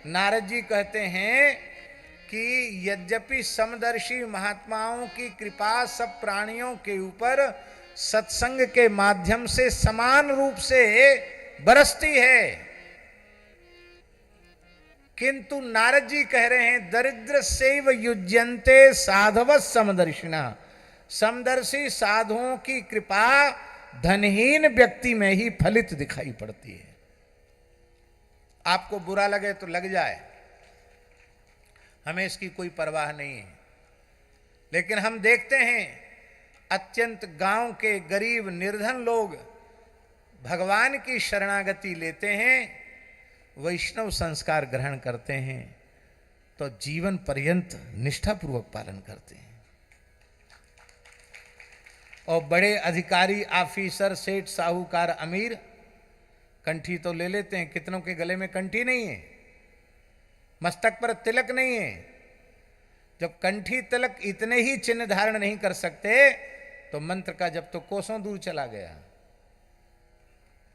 नारद जी कहते हैं कि यद्यपि समदर्शी महात्माओं की कृपा सब प्राणियों के ऊपर सत्संग के माध्यम से समान रूप से बरसती है, किंतु नारद जी कह रहे हैं दरिद्र सेव युज्यन्ते साधव समदर्शिना, समदर्शी साधुओं की कृपा धनहीन व्यक्ति में ही फलित दिखाई पड़ती है। आपको बुरा लगे तो लग जाए, हमें इसकी कोई परवाह नहीं है, लेकिन हम देखते हैं अत्यंत गांव के गरीब निर्धन लोग भगवान की शरणागति लेते हैं, वैष्णव संस्कार ग्रहण करते हैं, तो जीवन पर्यंत निष्ठापूर्वक पालन करते हैं। और बड़े अधिकारी, ऑफिसर, सेठ, साहूकार, अमीर कंठी तो ले लेते हैं, कितनों के गले में कंठी नहीं है, मस्तक पर तिलक नहीं है। जब कंठी तिलक इतने ही चिन्ह धारण नहीं कर सकते तो मंत्र का जब तो कोसों दूर चला गया।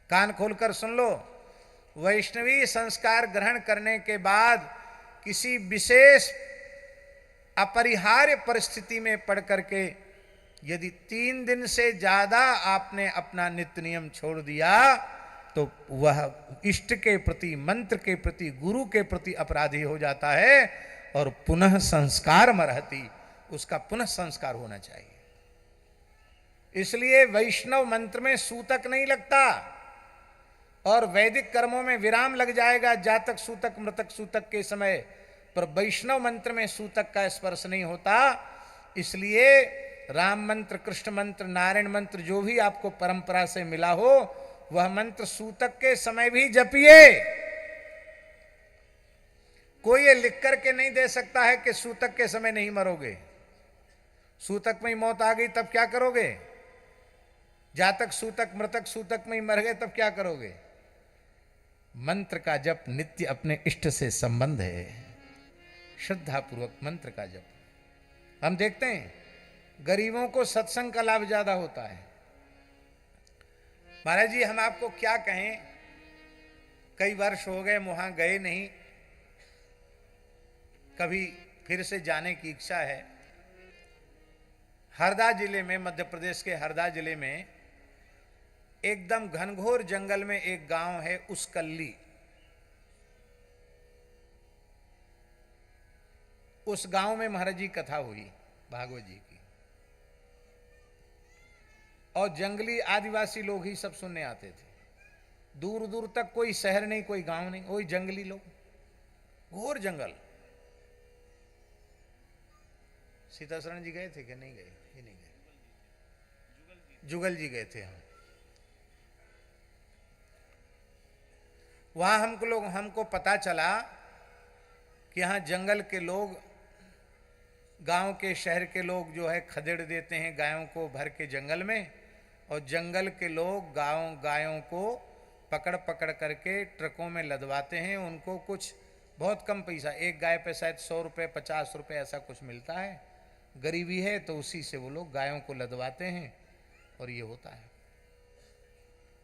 कान खोलकर सुन लो, वैष्णवी संस्कार ग्रहण करने के बाद किसी विशेष अपरिहार्य परिस्थिति में पड़ करके यदि 3 दिन से ज्यादा आपने अपना नित्य नियम छोड़ दिया तो वह इष्ट के प्रति, मंत्र के प्रति, गुरु के प्रति अपराधी हो जाता है और पुनः संस्कार मरहति, उसका पुनः संस्कार होना चाहिए। इसलिए वैष्णव मंत्र में सूतक नहीं लगता और वैदिक कर्मों में विराम लग जाएगा जातक सूतक मृतक सूतक के समय, पर वैष्णव मंत्र में सूतक का स्पर्श नहीं होता। इसलिए राम मंत्र, कृष्ण मंत्र, नारायण मंत्र जो भी आपको परंपरा से मिला हो वह मंत्र सूतक के समय भी जपिए। कोई ये लिख करके नहीं दे सकता है कि सूतक के समय नहीं मरोगे। सूतक में ही मौत आ गई तब क्या करोगे? जातक सूतक मृतक सूतक में ही मर गए तब क्या करोगे? मंत्र का जप नित्य अपने इष्ट से संबंध है, श्रद्धा पूर्वक मंत्र का जप। हम देखते हैं गरीबों को सत्संग का लाभ ज्यादा होता है। महाराज जी हम आपको क्या कहें, कई वर्ष हो गए वहां गए नहीं, कभी फिर से जाने की इच्छा है। हरदा जिले में, मध्य प्रदेश के हरदा जिले में एकदम घनघोर जंगल में एक गांव है उसकल्ली। उस गांव में महाराज जी कथा हुई भागवत जी की, और जंगली आदिवासी लोग ही सब सुनने आते थे। दूर दूर तक कोई शहर नहीं, कोई गांव नहीं, वही जंगली लोग, घोर जंगल। सीताशरण जी गए थे कि नहीं गए? ये नहीं गए, जुगल जी गए थे। हम वहां हमको पता चला कि यहाँ जंगल के लोग, गांव के शहर के लोग जो है खदेड़ देते हैं गायों को भर के जंगल में, और जंगल के लोग गायों को पकड़ पकड़ करके ट्रकों में लदवाते हैं। उनको कुछ बहुत कम पैसा, एक गाय पे शायद 100 रुपये 50 रुपये ऐसा कुछ मिलता है। गरीबी है तो उसी से वो लोग गायों को लदवाते हैं और ये होता है।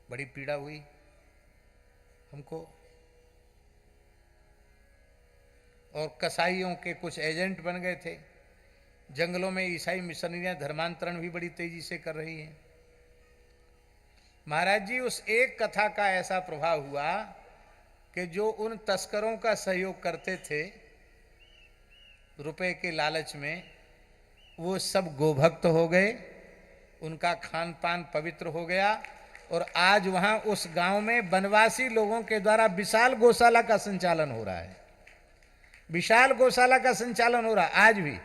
बड़ी पीड़ा हुई हमको। और कसाईयों के कुछ एजेंट बन गए थे। जंगलों में ईसाई मिशनरियां धर्मांतरण भी बड़ी तेजी से कर रही हैं। महाराज जी उस एक कथा का ऐसा प्रभाव हुआ कि जो उन तस्करों का सहयोग करते थे रुपए के लालच में, वो सब गोभक्त हो गए, उनका खान पान पवित्र हो गया। और आज वहां उस गांव में वनवासी लोगों के द्वारा विशाल गौशाला का संचालन हो रहा है। विशाल गौशाला का संचालन हो रहा है। आज भी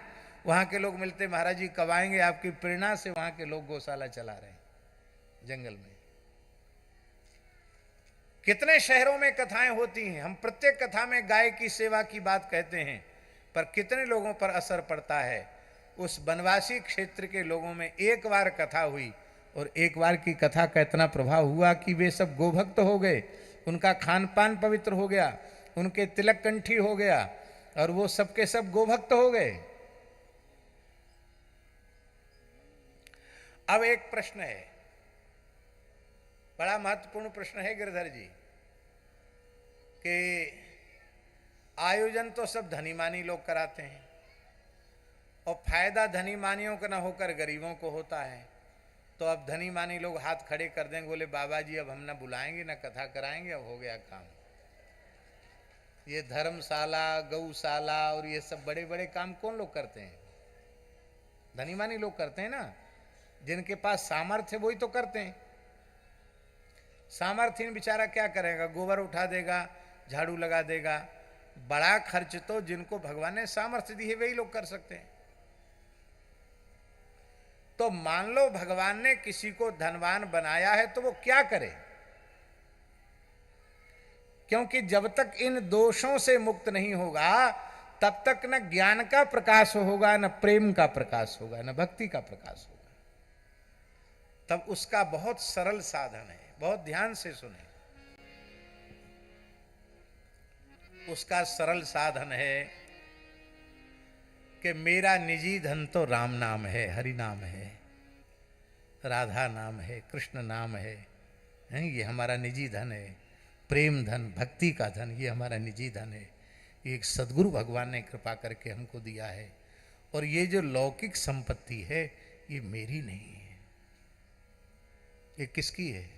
वहां के लोग मिलते, महाराज जी कब आएंगे, आपकी प्रेरणा से वहां के लोग गौशाला चला रहे हैं जंगल में। कितने शहरों में कथाएं होती हैं, हम प्रत्येक कथा में गाय की सेवा की बात कहते हैं, पर कितने लोगों पर असर पड़ता है। उस वनवासी क्षेत्र के लोगों में एक बार कथा हुई और एक बार की कथा का इतना प्रभाव हुआ कि वे सब गोभक्त हो गए, उनका खान पान पवित्र हो गया, उनके तिलक कंठी हो गया और वो सबके सब गोभक्त हो गए। अब एक प्रश्न है, बड़ा महत्वपूर्ण प्रश्न है गिरधर जी, कि आयोजन तो सब धनी मानी लोग कराते हैं और फायदा धनी मानियों का न होकर गरीबों को होता है। तो अब धनी मानी लोग हाथ खड़े कर देंगे, बोले बाबा जी अब हम न बुलाएंगे न कथा कराएंगे, अब हो गया काम। ये धर्मशाला, गौशाला और ये सब बड़े बड़े काम कौन लोग करते हैं? धनी मानी लोग करते हैं ना, जिनके पास सामर्थ्य वही तो करते हैं। सामर्थ्य बेचारा क्या करेगा, गोबर उठा देगा, झाड़ू लगा देगा। बड़ा खर्च तो जिनको भगवान ने सामर्थ्य दी है वही लोग कर सकते हैं। तो मान लो भगवान ने किसी को धनवान बनाया है तो वो क्या करे? क्योंकि जब तक इन दोषों से मुक्त नहीं होगा तब तक न ज्ञान का प्रकाश होगा, न प्रेम का प्रकाश होगा, न भक्ति का प्रकाश होगा। तब उसका बहुत सरल साधन है, बहुत ध्यान से सुने। उसका सरल साधन है कि मेरा निजी धन तो राम नाम है, हरि नाम है, राधा नाम है, कृष्ण नाम है, ये हमारा निजी धन है। प्रेम धन, भक्ति का धन, ये हमारा निजी धन है। ये एक सद्गुरु भगवान ने कृपा करके हमको दिया है। और ये जो लौकिक संपत्ति है ये मेरी नहीं है, ये किसकी है?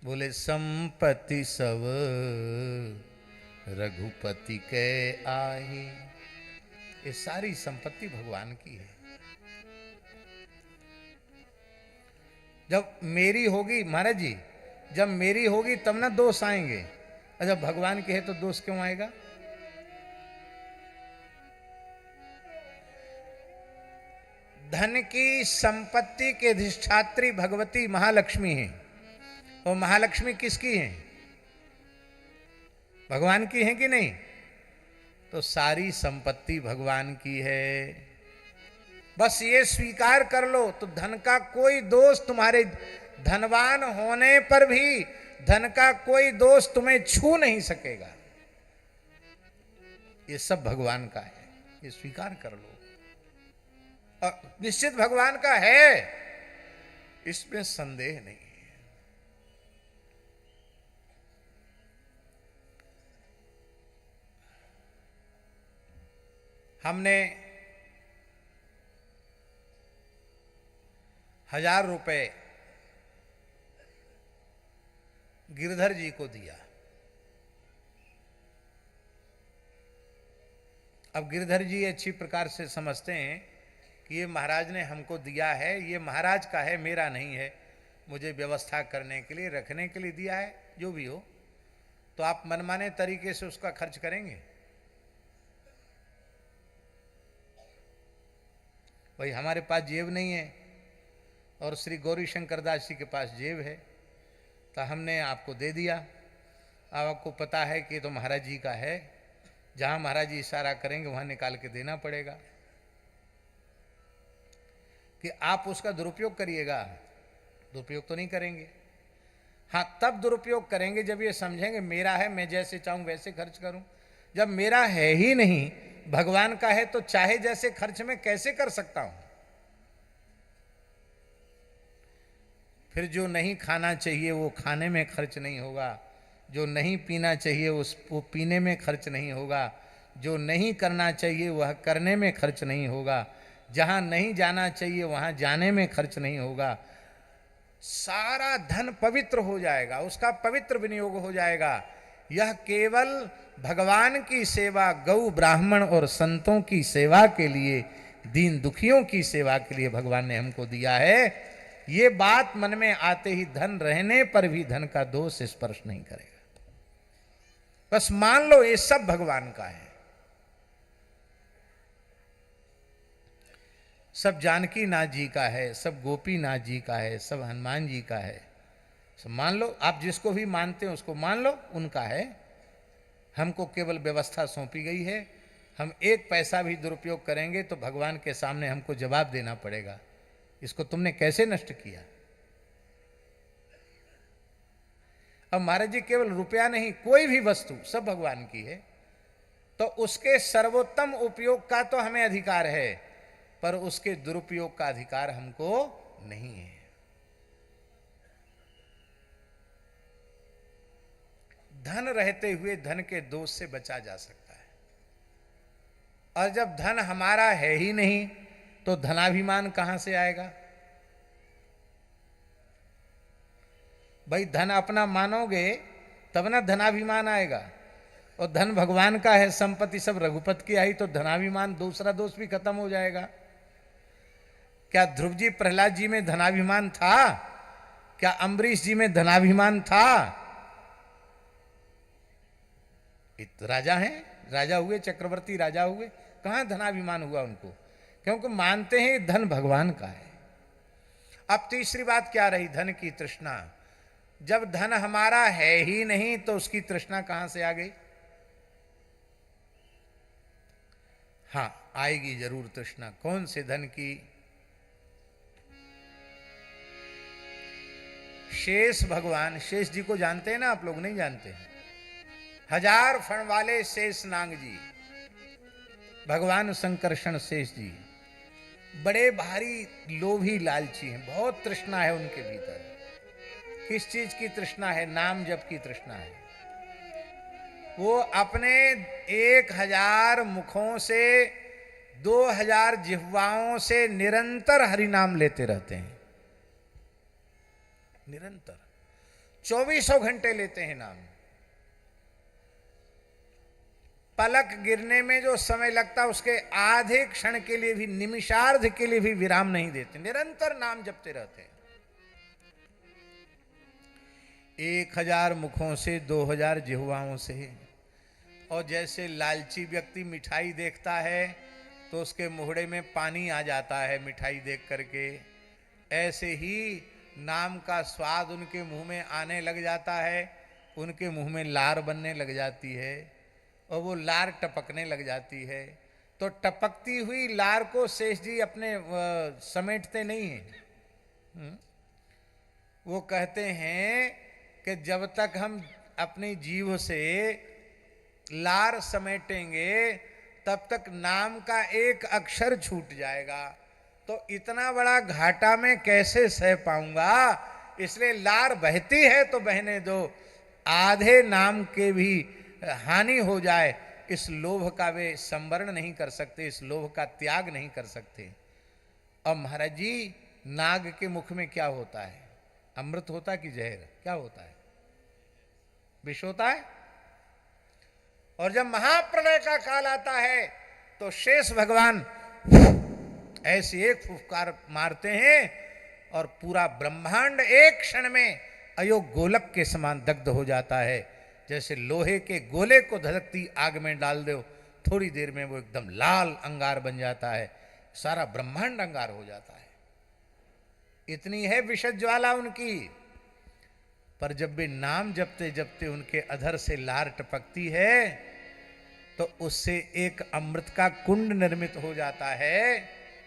बोले संपत्ति सब रघुपति के आही। ये सारी संपत्ति भगवान की है। जब मेरी होगी, महाराज जी, जब मेरी होगी तब ना दोष आएंगे, और जब भगवान की है तो दोष क्यों आएगा? धन की संपत्ति के अधिष्ठात्री भगवती महालक्ष्मी है। और महालक्ष्मी किसकी है? भगवान की है कि नहीं? तो सारी संपत्ति भगवान की है। बस ये स्वीकार कर लो तो धन का कोई दोष, तुम्हारे धनवान होने पर भी धन का कोई दोष तुम्हें छू नहीं सकेगा। ये सब भगवान का है, ये स्वीकार कर लो। और निश्चित भगवान का है, इसमें संदेह नहीं है। हमने 1000 रुपए गिरधर जी को दिया। अब गिरधर जी अच्छी प्रकार से समझते हैं कि ये महाराज ने हमको दिया है, ये महाराज का है, मेरा नहीं है, मुझे व्यवस्था करने के लिए, रखने के लिए दिया है, जो भी हो। तो आप मनमाने तरीके से उसका खर्च करेंगे? भाई हमारे पास जेब नहीं है और श्री गौरी शंकर दास जी के पास जेब है, तो हमने आपको दे दिया। अब आपको पता है कि तो महाराज जी का है, जहां महाराज जी इशारा करेंगे वहां निकाल के देना पड़ेगा। कि आप उसका दुरुपयोग करिएगा? दुरुपयोग तो नहीं करेंगे। हाँ, तब दुरुपयोग करेंगे जब ये समझेंगे मेरा है, मैं जैसे चाहूं वैसे खर्च करूं। जब मेरा है ही नहीं, भगवान का है, तो चाहे जैसे खर्च में कैसे कर सकता हूं? फिर जो नहीं खाना चाहिए वो खाने में खर्च नहीं होगा, जो नहीं पीना चाहिए वो पीने में खर्च नहीं होगा, जो नहीं करना चाहिए वह करने में खर्च नहीं होगा, जहां नहीं जाना चाहिए वहां जाने में खर्च नहीं होगा। सारा धन पवित्र हो जाएगा, उसका पवित्र विनियोग हो जाएगा। यह केवल भगवान की सेवा, गौ ब्राह्मण और संतों की सेवा के लिए, दीन दुखियों की सेवा के लिए भगवान ने हमको दिया है। ये बात मन में आते ही धन रहने पर भी धन का दोष स्पर्श नहीं करेगा। बस मान लो ये सब भगवान का है। सब जानकी नाथ जी का है, सब गोपी नाथ जी का है, सब हनुमान जी का है। सब मान लो, आप जिसको भी मानते हो उसको मान लो, उनका है। हमको केवल व्यवस्था सौंपी गई है। हम एक पैसा भी दुरुपयोग करेंगे तो भगवान के सामने हमको जवाब देना पड़ेगा, इसको तुमने कैसे नष्ट किया। अब महाराज जी केवल रुपया नहीं, कोई भी वस्तु सब भगवान की है, तो उसके सर्वोत्तम उपयोग का तो हमें अधिकार है, पर उसके दुरुपयोग का अधिकार हमको नहीं है। धन रहते हुए धन के दोष से बचा जा सकता है। और जब धन हमारा है ही नहीं तो धनाभिमान कहां से आएगा? भाई धन अपना मानोगे तब ना धनाभिमान आएगा। और धन भगवान का है, संपत्ति सब रघुपति की आई, तो धनाभिमान दूसरा दोष भी खत्म हो जाएगा। क्या ध्रुव जी प्रहलाद जी में धनाभिमान था? क्या अम्बरीश जी में धनाभिमान था? राजा हैं, राजा हुए, चक्रवर्ती राजा हुए, कहां धनाभिमान हुआ उनको? क्योंकि मानते हैं धन भगवान का है। अब तीसरी बात क्या रही? धन की तृष्णा। जब धन हमारा है ही नहीं तो उसकी तृष्णा कहां से आ गई? हां, आएगी जरूर तृष्णा। कौन से धन की? शेष भगवान, शेष जी को जानते हैं ना आप लोग? नहीं जानते हैं? 1000 फण वाले शेष नाग जी, भगवान संकर्षण शेष जी, बड़े भारी लोभी लालची हैं। बहुत तृष्णा है उनके भीतर। किस चीज की तृष्णा है? नाम जप की तृष्णा है। वो अपने 1000 मुखों से 2000 जिह्वाओं से निरंतर हरि नाम लेते रहते हैं। निरंतर 24 घंटे लेते हैं नाम। पलक गिरने में जो समय लगता उसके आधे क्षण के लिए भी, निमिषार्ध के लिए भी विराम नहीं देते, निरंतर नाम जपते रहते हैं। 1000 मुखों से 2000 जिह्वाओं से। और जैसे लालची व्यक्ति मिठाई देखता है तो उसके मुहड़े में पानी आ जाता है मिठाई देख करके, ऐसे ही नाम का स्वाद उनके मुंह में आने लग जाता है। उनके मुंह में लार बनने लग जाती है और वो लार टपकने लग जाती है। तो टपकती हुई लार को शेष जी अपने समेटते नहीं हैं। वो कहते हैं कि जब तक हम अपनी जीभ से लार समेटेंगे तब तक नाम का एक अक्षर छूट जाएगा। तो इतना बड़ा घाटा मैं कैसे सह पाऊंगा? इसलिए लार बहती है तो बहने दो, आधे नाम के भी हानि हो जाए, इस लोभ का वे संवरण नहीं कर सकते, इस लोभ का त्याग नहीं कर सकते। और महाराज जी, नाग के मुख में क्या होता है? अमृत होता है कि जहर? क्या होता है? विष होता है। और जब महाप्रलय का काल आता है तो शेष भगवान ऐसे एक फुफकार मारते हैं और पूरा ब्रह्मांड एक क्षण में अयोग गोलक के समान दग्ध हो जाता है। जैसे लोहे के गोले को धधकती आग में डाल दो, थोड़ी देर में वो एकदम लाल अंगार बन जाता है, सारा ब्रह्मांड अंगार हो जाता है। इतनी है विषद ज्वाला उनकी। पर जब वे नाम जपते जपते उनके अधर से लार टपकती है तो उससे एक अमृत का कुंड निर्मित हो जाता है।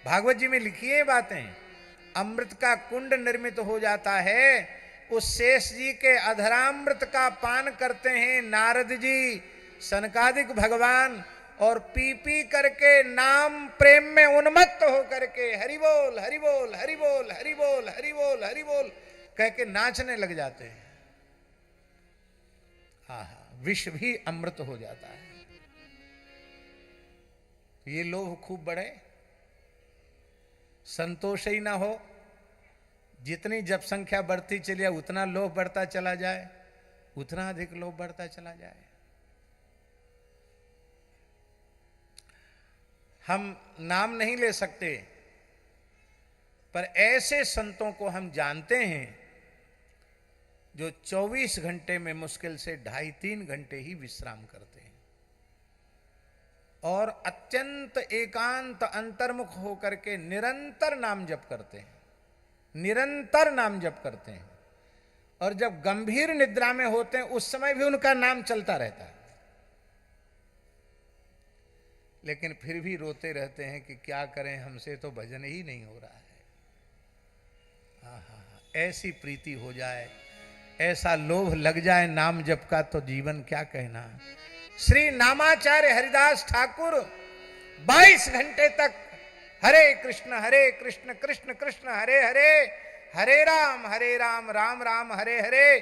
भागवत जी में लिखी है बातें, अमृत का कुंड निर्मित हो जाता है। उस शेष जी के अधरामृत का पान करते हैं नारद जी, सनकादिक भगवान, और पी पी करके नाम प्रेम में उन्मत्त हो करके हरि बोल हरि बोल हरि बोल हरि बोल हरि बोल हरि बोल कह के नाचने लग जाते हैं। हाँ, विष भी अमृत हो जाता है। ये लोभ खूब बढ़े, संतोष ही ना हो। जितनी जप संख्या बढ़ती चली जाए उतना लोभ बढ़ता चला जाए, उतना अधिक लोभ बढ़ता चला जाए। हम नाम नहीं ले सकते, पर ऐसे संतों को हम जानते हैं जो 24 घंटे में मुश्किल से 2.5-3 घंटे ही विश्राम करते हैं और अत्यंत एकांत अंतर्मुख होकर के निरंतर नाम जप करते हैं, निरंतर नाम जप करते हैं। और जब गंभीर निद्रा में होते हैं उस समय भी उनका नाम चलता रहता है, लेकिन फिर भी रोते रहते हैं कि क्या करें, हमसे तो भजन ही नहीं हो रहा है। ऐसी प्रीति हो जाए, ऐसा लोभ लग जाए नाम जप का, तो जीवन क्या कहना। श्री नामाचार्य हरिदास ठाकुर 22 घंटे तक हरे कृष्ण कृष्ण कृष्ण हरे हरे, हरे राम राम राम हरे हरे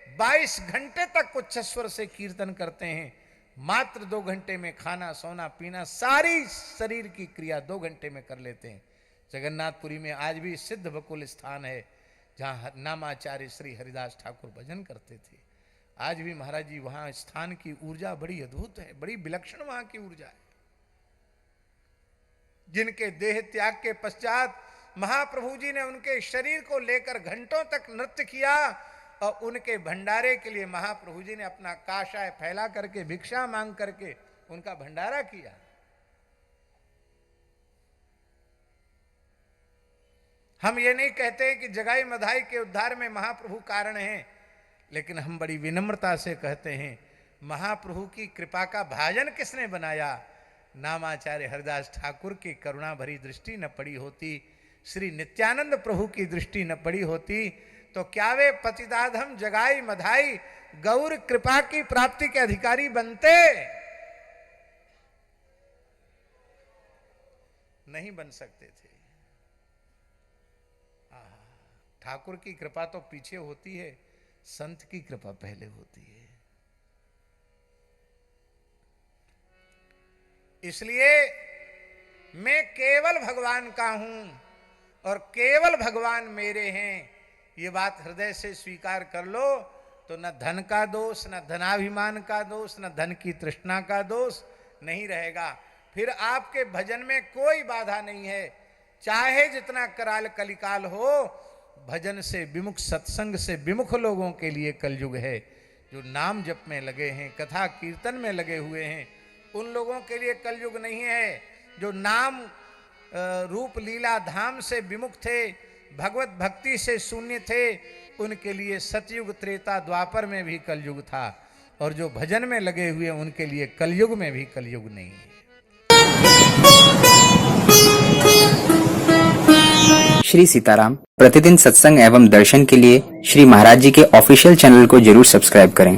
22 घंटे तक उच्चस्वर से कीर्तन करते हैं, मात्र 2 घंटे में खाना सोना पीना सारी शरीर की क्रिया 2 घंटे में कर लेते हैं। जगन्नाथपुरी में आज भी सिद्ध बकुल स्थान है जहां नामाचार्य श्री हरिदास ठाकुर भजन करते थे। आज भी महाराज जी वहां स्थान की ऊर्जा बड़ी अद्भुत है, बड़ी विलक्षण वहां की ऊर्जा है। जिनके देह त्याग के पश्चात महाप्रभु जी ने उनके शरीर को लेकर घंटों तक नृत्य किया और उनके भंडारे के लिए महाप्रभु जी ने अपना काशाय फैला करके भिक्षा मांग करके उनका भंडारा किया। हम ये नहीं कहते कि जगाई मधाई के उद्धार में महाप्रभु कारण हैं, लेकिन हम बड़ी विनम्रता से कहते हैं महाप्रभु की कृपा का भाजन किसने बनाया? नामाचार्य हरिदास ठाकुर की करुणा भरी दृष्टि न पड़ी होती, श्री नित्यानंद प्रभु की दृष्टि न पड़ी होती तो क्या वे पतिताधम जगाई मधाई गौर कृपा की प्राप्ति के अधिकारी बनते? नहीं बन सकते थे। ठाकुर की कृपा तो पीछे होती है, संत की कृपा पहले होती है। इसलिए मैं केवल भगवान का हूं और केवल भगवान मेरे हैं, ये बात हृदय से स्वीकार कर लो तो न धन का दोष, न धनाभिमान का दोष, न धन की तृष्णा का दोष नहीं रहेगा। फिर आपके भजन में कोई बाधा नहीं है, चाहे जितना कराल कलिकाल हो। भजन से विमुख, सत्संग से विमुख लोगों के लिए कलयुग है। जो नाम जप में लगे हैं, कथा कीर्तन में लगे हुए हैं, उन लोगों के लिए कलयुग नहीं है। जो नाम रूप लीला धाम से विमुख थे, भगवत भक्ति से शून्य थे, उनके लिए सतयुग त्रेता द्वापर में भी कलयुग था, और जो भजन में लगे हुए उनके लिए कलयुग में भी कलयुग नहीं है। श्री सीताराम प्रतिदिन सत्संग एवं दर्शन के लिए श्री महाराज जी के ऑफिशियल चैनल को जरूर सब्सक्राइब करें।